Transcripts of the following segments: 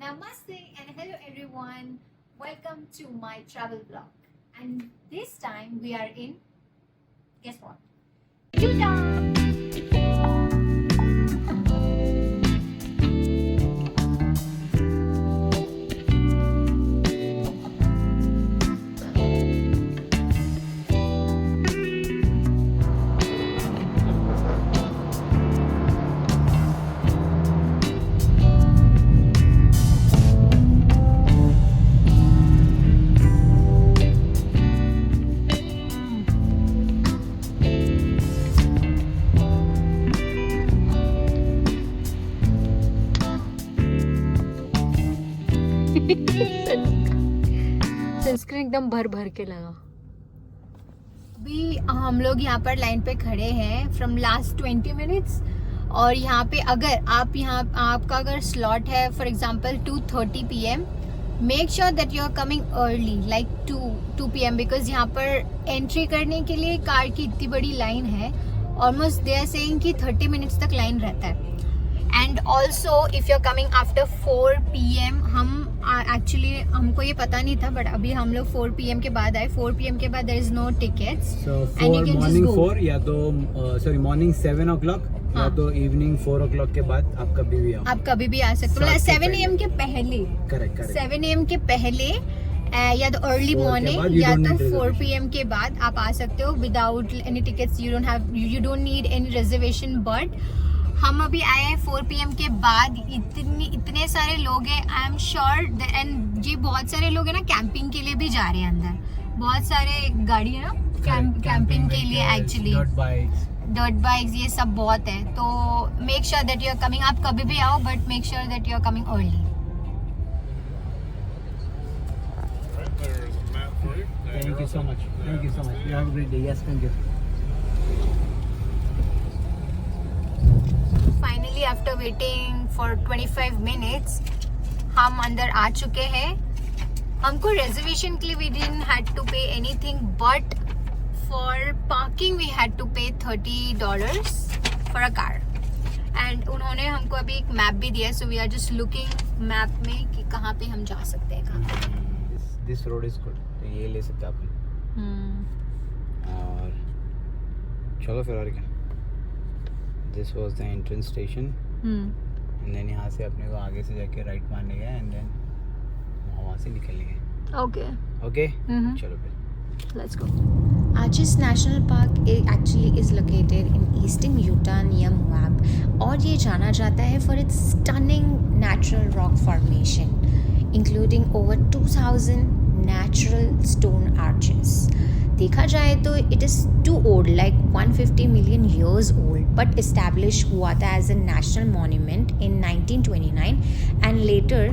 Namaste and hello everyone. Welcome to my travel vlog. And this time we are in, guess what? Utah! Sunscreen एकदम भर भर के लगा। अभी हम लोग यहाँ पर लाइन पे खड़े हैं फ्रॉम लास्ट 20 मिनट्स। और यहाँ पे अगर आपका अगर स्लॉट है for example 2:30 PM, make sure that you are coming early like 2 PM, because यहाँ पर एंट्री करने के लिए कार की इतनी बड़ी लाइन है। ऑलमोस्ट दे आर सेइंग कि 30 मिनट्स तक लाइन रहता है। And also if you are coming after 4 PM, हम एक्चुअली हमको ये पता नहीं था, बट अभी हम लोग 4 PM के बाद आए। 4 PM के बाद there is no tickets and you can morning 4 या तो सॉरी मॉर्निंग 7 o'clock या तो इवनिंग 4 o'clock के बाद आप कभी भी आओ। आप कभी भी आ सकते हो। 7 AM के पहले, करेक्ट 7 AM के पहले या तो अर्ली मॉर्निंग या तो 4 PM के बाद आप आ सकते हो without any tickets. You don't need any reservation. But हम अभी आए हैं 4 PM के बाद। इतने सारे लोग हैं, आई एम श्योर। एंड ये बहुत सारे लोग हैं ना, कैंपिंग के लिए भी जा रहे हैं अंदर। बहुत सारे गाड़ी है ना कैंपिंग के लिए, एक्चुअली डर्ट बाइक्स ये सब बहुत है। तो make sure that you are coming. आप कभी भी आओ, but make sure that you are coming early. Thank you so much. Thank you so much. You have a great day. Yes, thank you. Finally after waiting for 25 minutes हम अंदर आ चुके हैं। हमको रिजर्वेशन के लिए we didn't had to pay anything, but for parking we had to pay $30 for a car. And उन्होंने हमको अभी एक मैप भी दिया, so we are just looking map में कि कहाँ पे हम जा सकते हैं, कहाँ पे। This road is good. तो ये ले सकते हैं अपन। और चलो फिर और क्या। This was the entrance station. And then यहाँ से अपने को आगे से जाके राइट मारने गए एंड देन वहाँ से निकलेंगे। ओके ओके चलो फिर। Let's go. Arches National Park actually is located in eastern Utah near Moab, और ये जाना जाता है for its stunning natural rock formation, including over 2,000 natural stone arches. देखा जाए तो it is too old, like 150 million years old, but established हुआ था as a national monument in 1929 and later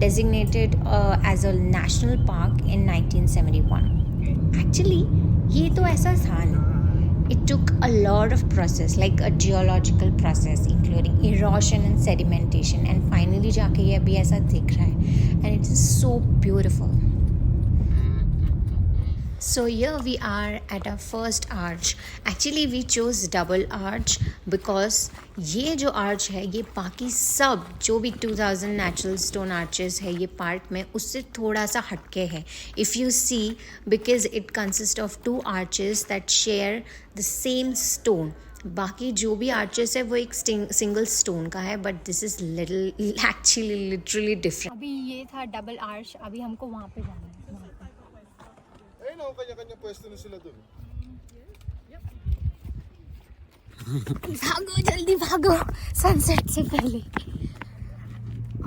designated as a national park in 1971. Actually ये तो ऐसा था नहीं. It took a lot of process, like a geological process, including erosion and sedimentation, and finally जाके ये अभी ऐसा दिख रहा है, and it is so beautiful. So here we are at our first arch. Actually we chose double arch because ये जो arch है ये बाकी सब जो भी 2000 natural stone arches है ये पार्क में उससे थोड़ा सा हटके है. If you see, because it consists of 2 arches that share the same stone. बाकी जो भी arches है वो एक single stone का है, but this is actually literally different. अभी ये था double arch. अभी हमको वहाँ पे जाना है. Kanya-kanya pwesto na sila dun. भागो जल्दी भागो सनसेट से पहले।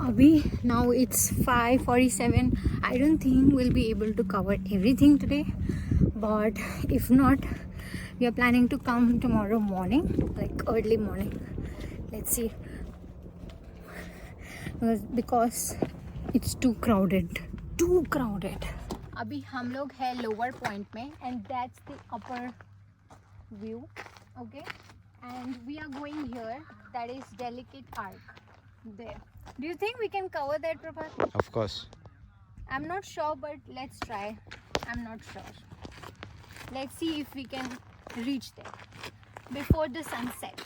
अभी now it's 5:47. I don't think we'll be able to cover everything today, but if not, we are planning to come tomorrow morning, like early morning. Let's see, because it's too crowded. अभी हम लोग है lower point में, and that's the upper view. Okay, and we are going here, that is delicate arch there. Do you think we can cover that, Prabhat? Of course. I am not sure, but let's try. I am not sure. Let's see if we can reach there before the sunset.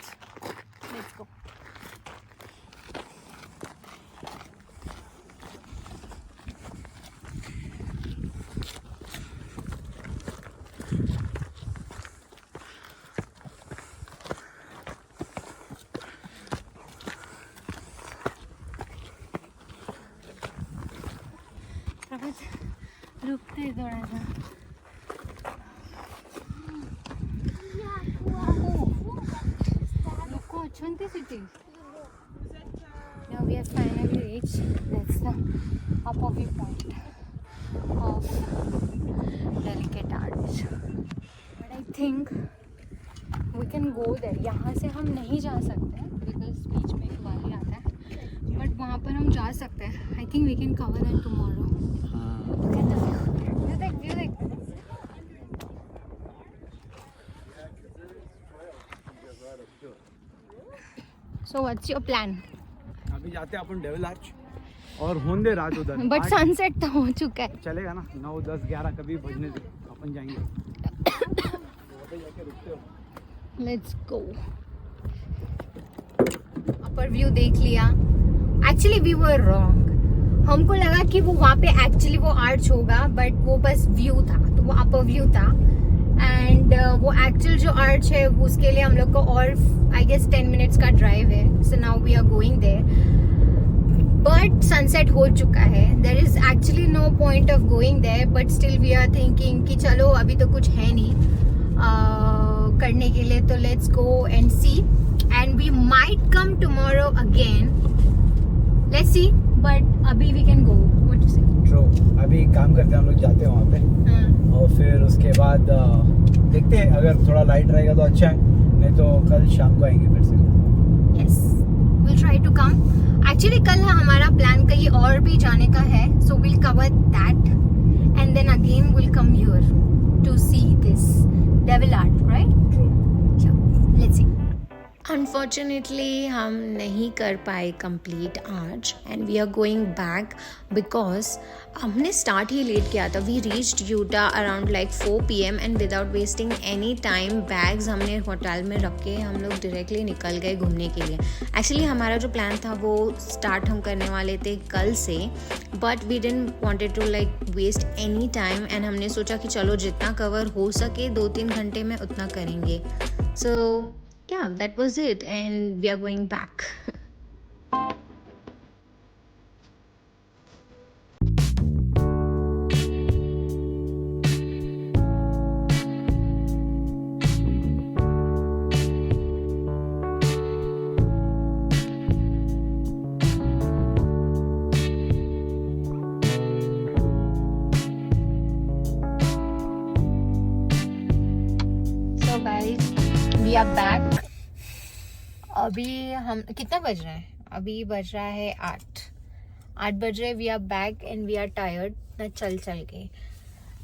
Let's go. Prakriti रुकते थोड़ा सा. रुको अच्छी city. Now we have finally reached. That's the upper view point of Delicate Arch. But I think we can go there. यहाँ से हम नहीं जा सकते because बीच में एक वाली आता है. But वहाँ पर हम जा सकते हैं. I think we can cover that tomorrow. Look at the view. View देख. So what's your plan? अभी जाते हैं अपन डेविल आर्च और होंदे रात उधर. बट सनसेट तो हो चुका है. चलेगा ना 9, 10, 11 कभी बजने से अपन जाएंगे. Let's go. अपर व्यू देख लिया. Actually we were wrong. हमको लगा कि वो वहाँ पे एक्चुअली वो आर्च होगा बट वो बस व्यू था. तो वो अपर व्यू था एंड वो एक्चुअल जो आर्च है उसके लिए हम लोग को और आई गेस 10 मिनट्स का ड्राइव है. So now we are going there. But sunset हो चुका है. There is actually no point of going there but still we are thinking कि चलो अभी तो कुछ है नहीं करने के लिए. तो let's go and see and we might come tomorrow again. Let's see but अभी we can go. What to say. True. अभी काम करते हैं हम लोग, जाते हैं वहाँ पे और फिर उसके बाद देखते हैं. अगर थोड़ा लाइट रहेगा तो अच्छा है, नहीं तो कल शाम को आएंगे फिर से. Yes, we'll try to come. Actually कल हमारा प्लान कहीं और भी जाने का है. So we'll cover that and then again we'll come here to see this Devil Art, right? True. Yeah, let's see. Unfortunately हम नहीं कर पाए complete arch and we are going back because हमने स्टार्ट ही लेट किया था. We reached Utah around like 4 PM and without wasting any time bags हमने hotel में रख के हम लोग डायरेक्टली निकल गए घूमने के लिए. एक्चुअली हमारा जो प्लान था वो स्टार्ट हम करने वाले थे कल से but we didn't wanted to like waste any time and हमने सोचा कि चलो जितना कवर हो सके 2-3 घंटे में उतना करेंगे. सो yeah, that was it and we are going back. So guys, we are back. अभी हम कितना बज रहा है? अभी बज रहा है 8 बज रहे. We are back and we are tired ना चल के.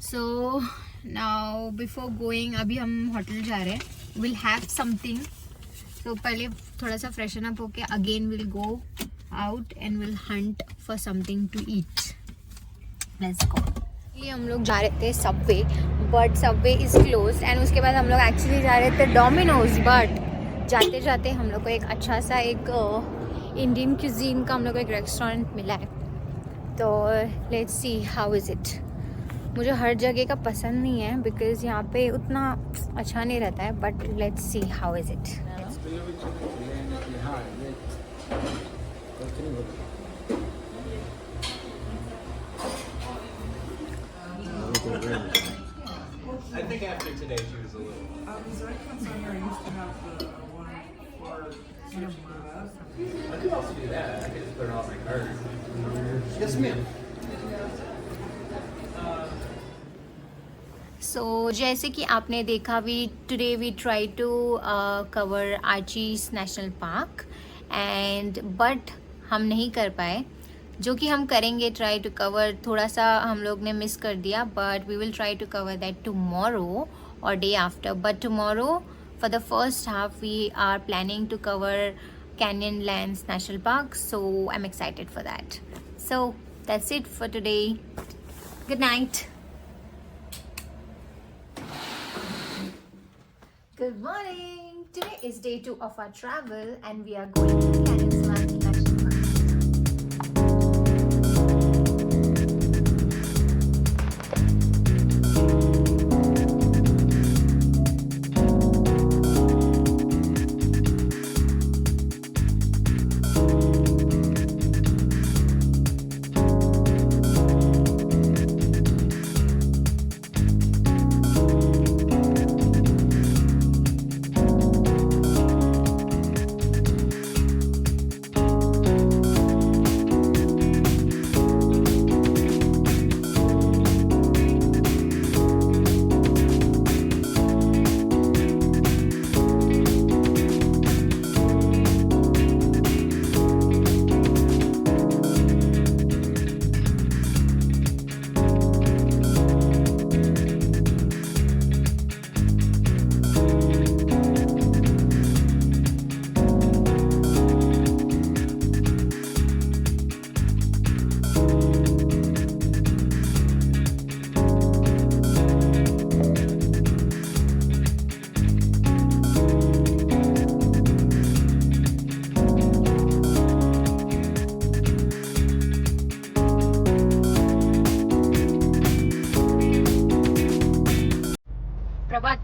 सो नाउ बिफोर गोइंग अभी हम होटल जा रहे हैं. Will have something. तो पहले थोड़ा सा फ्रेशन अप होके again will go out and will hunt for something to eat. Let's go. ये हम लोग जा रहे थे Subway but Subway is close and उसके बाद हम लोग एक्चुअली जा रहे थे डोमिनोज बट जाते जाते हम लोग को एक अच्छा सा एक इंडियन क्यूजीन का हम लोग को एक रेस्टोरेंट मिला है. तो let's see how is it. मुझे हर जगह का पसंद नहीं है बिकॉज़ यहाँ पे उतना अच्छा नहीं रहता है but let's see how is it. I think after today she was a little. Is there any concern here? I used to have the one for switching to that. I could also do that. I could just put it on my card. Yes, ma'am. So जैसे कि आपने देखा today we try to cover Arches National Park and but हम नहीं कर पाए. जो कि हम करेंगे ट्राई टू कवर. थोड़ा सा हम लोग ने मिस कर दिया but we will try to cover that tomorrow और day after. But tomorrow for the first half we are planning to cover Canyonlands National Park. So I'm excited for that. So that's it for today. Good night. Good morning. Today is day 2 of our travel and we are going to Canyonlands National Park.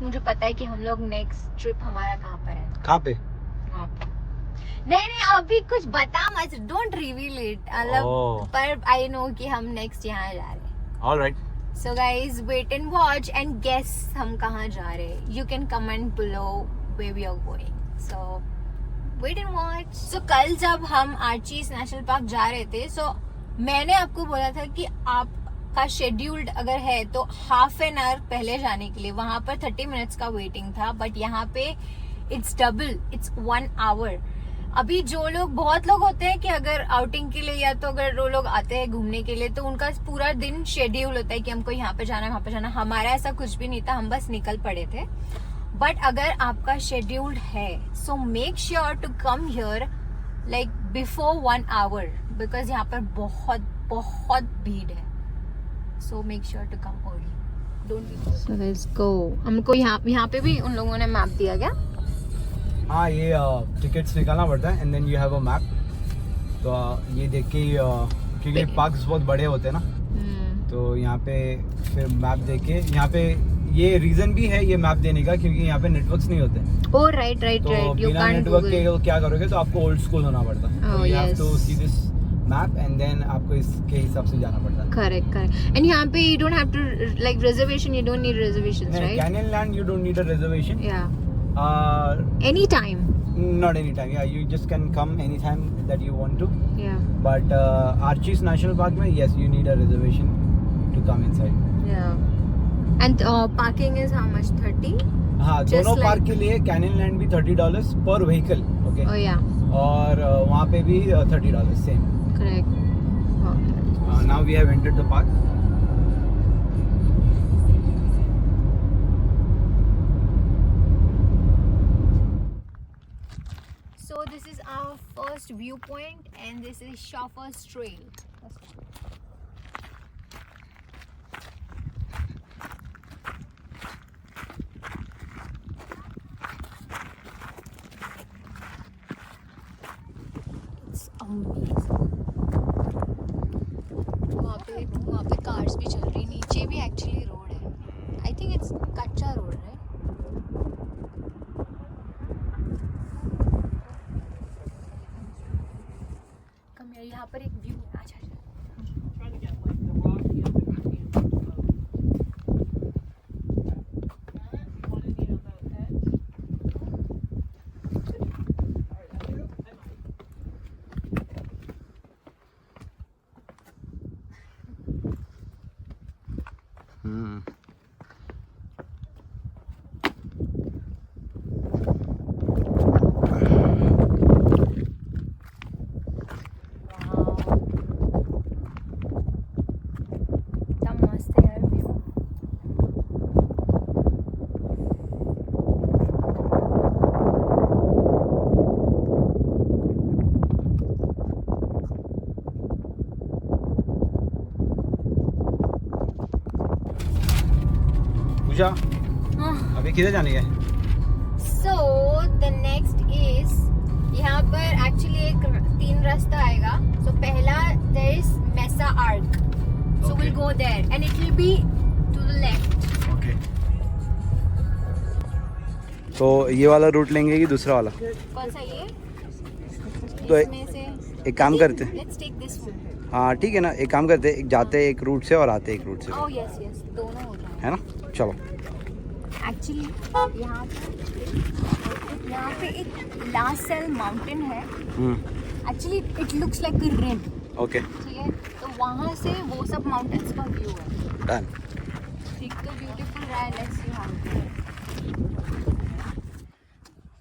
मुझे पता है कि हम लोग next trip हमारा कहाँ पर है। कहाँ पे? वहाँ पे। नहीं अभी कुछ बता मत, डोंट रिवील इट, मतलब पर आई नो कि हम नेक्स्ट यहाँ जा रहे हैं। Alright. So guys wait and watch and guess हम कहाँ जा रहे हैं। You can comment below where we are going, so wait and watch. So कल जब हम आर्चीज नेशनल पार्क जा रहे थे, सो मैंने आपको बोला था कि आपका शेड्यूल्ड अगर है तो हाफ एन आवर पहले जाने के लिए, वहां पर 30 मिनट्स का वेटिंग था, बट यहाँ पे इट्स डबल, इट्स 1 आवर। अभी जो लोग, बहुत लोग होते हैं कि अगर आउटिंग के लिए या तो अगर वो लोग आते हैं घूमने के लिए तो उनका पूरा दिन शेड्यूल होता है कि हमको यहाँ पे जाना है वहां पे जाना। हमारा ऐसा कुछ भी नहीं था, हम बस निकल पड़े थे। बट अगर आपका शेड्यूल्ड है so make sure to come here like before 1 hour, because यहाँ पर बहुत बहुत भीड़ है। So make sure to come early, don't. So let's go. हमको यहाँ पे भी उन लोगों ने मैप दिया क्या? हाँ, ये टिकट्स निकालना पड़ता है and then you have a map. तो ये देख के क्योंकि पार्क्स बहुत बड़े होते हैं ना, तो यहाँ पे फिर मैप देख के, यहाँ पे ये रीजन भी है ये मैप देने का क्योंकि यहाँ पे नेटवर्क्स नहीं होते। Oh right right right, you बिना कांट नेटवर्क के क्या करोगे, तो आपको ओल्ड स्कूल होना पड़ता है। You have to see this map and then आपको इसके हिसाब से जाना पड़ता है। Correct correct. एंड यहाँ पे you don't have to like reservation, you don't need reservations, right? Canyonlands you don't need a reservation. या any time, not anytime, yeah, you just can come anytime that you want to, yeah, but Archie's National Park mein, yes, you need a reservation to come inside. yeah. And parking is how much? 30? हाँ, दोनों park के लिए कैनियनलैंड भी $30 पर vehicle, okay? Oh yeah, और वहाँ पे भी $30 same. correct. Now we have entered the park. So this is our first viewpoint and this is Shopper's Trail. It's amazing. वहाँ पे कार्स भी चल रही, नीचे भी एक्चुअली रोड है। आई थिंक इट्स कच्चा रोड है। यहाँ पर एक व्यू है। अच्छा अभी किधर जाने है? So the next is, यहाँ पर एक्चुअली एक 3 रास्ता आएगा। So पहला there is Mesa Arc, so we'll go there and it will be to the left. Okay. तो ये वाला रूट लेंगे कि दूसरा वाला? कौन सा ये? तो इसमें से एक काम करते हैं। Let's take this one. हाँ ठीक है ना, एक काम करते हैं, जाते एक रूट से और आते एक रूट से। Oh yes yes, दोनों हो जाए, है ना? चलो। एक्चुअली यहाँ पे एक लास्ट सेल माउंटेन है। Actually it looks like a rim. Okay, ठीक है, तो वहाँ से वो सब माउंटेन्स का व्यू है। डन। ठीक, तो ब्यूटीफुल रहा है। लेट्स सी हाउ इट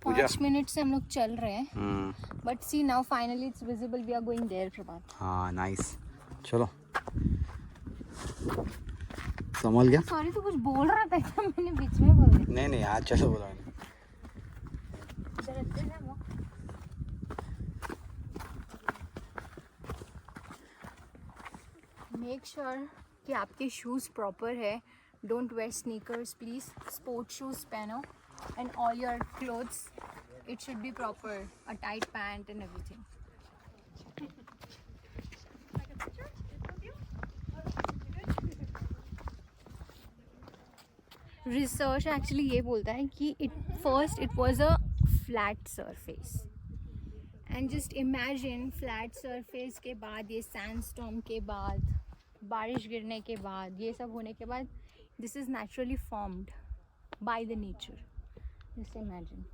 पूजा 5 मिनट से हम लोग चल रहे हैं, but see now finally it's visible, we are going there Prabhat. हाँ नाइस, चलो। संभल गया? सॉरी, तो कुछ बोल रहा था क्या? मैंने बीच में बोल दिया। नहीं आज चलो बोला मैंने। मेक श्योर कि आपके शूज़ प्रॉपर है। Don't wear sneakers please, sport shoes पहनो and all your clothes it should be proper, a tight pant and everything. Research actually ये बोलता है कि it was a flat surface and just imagine flat surface के बाद ये sandstorm के बाद बारिश गिरने के बाद ये सब होने के बाद this is naturally formed by the nature. Just imagine.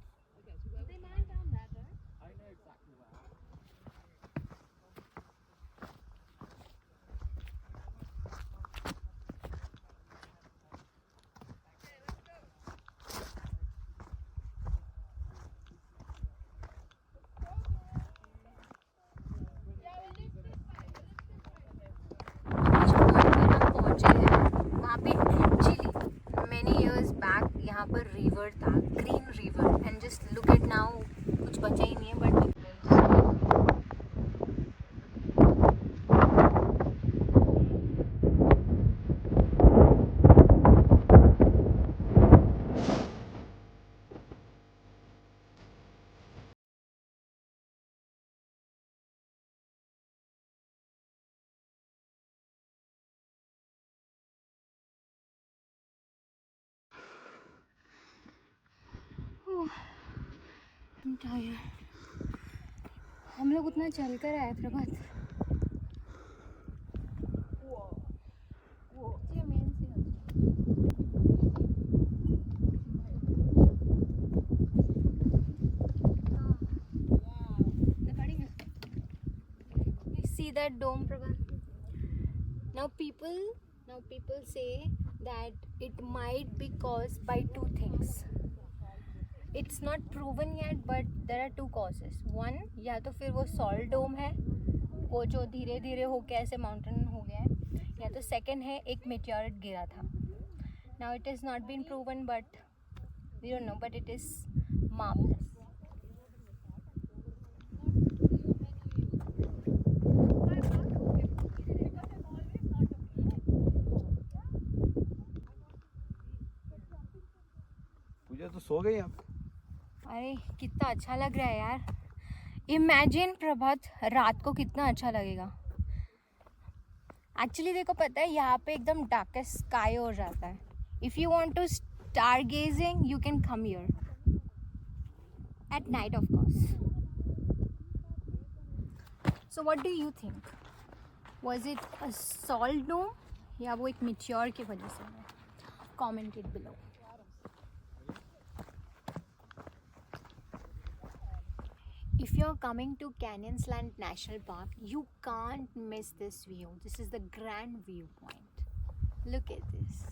यहाँ पर रिवर था, green river, and just look at now कुछ बचा ही नहीं है बट हम लोग उतना चल कर आए प्रभात. See that dome, Prabhat? Now people say that it might be caused by two things. It's not proven yet, but there are two causes. One, या तो फिर वो salt dome है, वो जो धीरे धीरे होके ऐसे mountain हो गया है, या तो second है एक meteorite गिरा था. Now it has not been proven, but we don't know, but it is marvelous. पूजा तो सो गई आप. अरे कितना अच्छा लग रहा है यार. इमेजिन प्रभात रात को कितना अच्छा लगेगा. एक्चुअली देखो पता है यहाँ पे एकदम डार्केस्ट स्काई हो जाता है. If you want to star gazing you can come here at night of course. So what do you think, was it a salt dome या वो एक मिट्योर की वजह से है? Comment it below. If you're coming to Canyonsland National Park, you can't miss this view. This is the grand viewpoint. Look at this.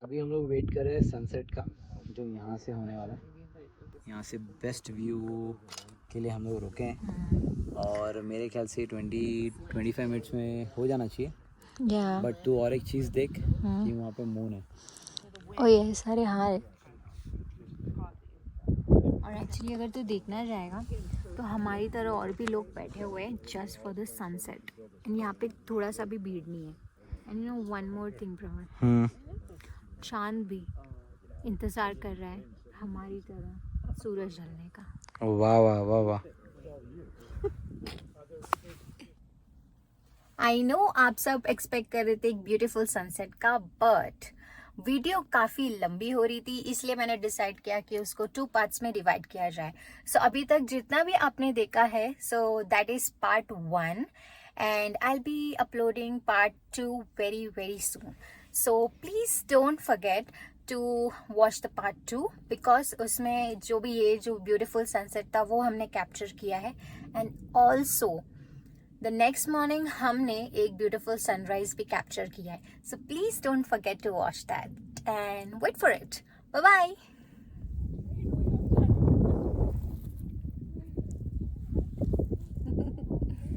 अभी हम लोग वेट कर रहे हैं सनसेट का, जो यहाँ से होने वाला है. यहाँ से बेस्ट व्यू के लिए हम लोग रुके हैं और मेरे ख्याल से 20-25 मिनट्स में हो जाना चाहिए. Yeah. बट तू और एक चीज़ देख कि वहाँ पे मून है. ओ ये सारे हाँ है. और एक्चुअली अगर तू देखना जाएगा तो हमारी तरह और भी लोग बैठे हुए हैं just for the sunset. And यहाँ पे थोड़ा सा भी भीड़ नहीं है. And you know one more thing Prabhat, चांद भी इंतज़ार कर रहा है हमारी तरह सूरज ढलने का. वाह वाह वाह वाह. आई नो आप सब एक्सपेक्ट कर रहे थे एक ब्यूटीफुल सनसेट का, बट वीडियो काफ़ी लंबी हो रही थी इसलिए मैंने डिसाइड किया कि उसको 2 पार्ट्स में डिवाइड किया जाए. सो अभी तक जितना भी आपने देखा है so that is part 1 and I'll be uploading part 2 very soon. So please don't forget to watch the part 2 because उसमें जो भी ये जो beautiful sunset था वो हमने capture किया है. And also the next morning हमने एक beautiful sunrise भी capture किया है. So please don't forget to watch that and wait for it. Bye bye.